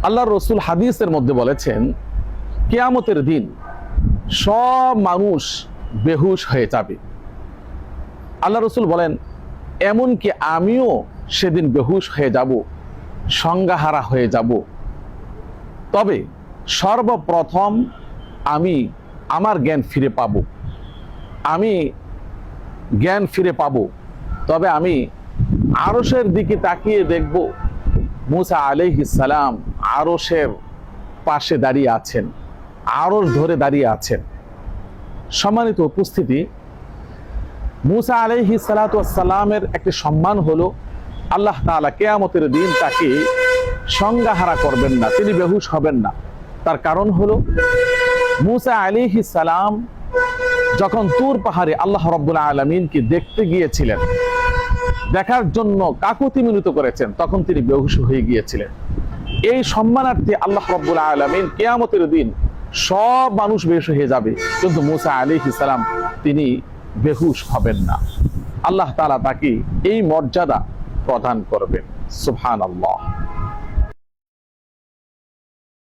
আল্লাহ রসুল হাদিসের মধ্যে বলেছেন, কিয়ামতের দিন সব মানুষ বেহুশ হয়ে যাবে। আল্লাহ রসুল বলেন, এমনকি আমিও সেদিন বেহুশ হয়ে যাব, সংজ্ঞাহারা হয়ে যাব। তবে সর্বপ্রথম আমি আমার জ্ঞান ফিরে পাব। আমি জ্ঞান ফিরে পাব, তবে আমি আরশের দিকে তাকিয়ে দেখব মুসা আলাইহিস সালাম আরশের পাশে দাঁড়িয়ে আছেন, আরশ ধরে দাঁড়িয়ে আছেন। সম্মানিত উপস্থিতি, মুসা আলাইহিস সালাতু ওয়াস সালামের একটি সম্মান হলো আল্লাহ তাআলা কিয়ামতের দিন তাকে সংজ্ঞাহারা করবেন না, তিনি বেহুশ হবেন না। তার কারণ হলো মুসা আলাইহিস সালাম যখন তুর পাহাড়ে আল্লাহ রাব্বুল আলামিনকে দেখতে গিয়েছিলেন, দেখার জন্য কাকুতি মিনতি করেছেন, তখন তিনি বেহুশ হয়ে গিয়েছিলেন। এই সম্মানার্থে আল্লাহ রাব্বুল আলামিন কিয়ামতের দিন সব মানুষ বেহুশ হয়ে যাবে, কিন্তু মুসা আলাইহিস সালাম তিনি বেহুশ হবেন না। আল্লাহ তাআলা তাকে এই মর্যাদা প্রদান করবেন। সুবহানাল্লাহ।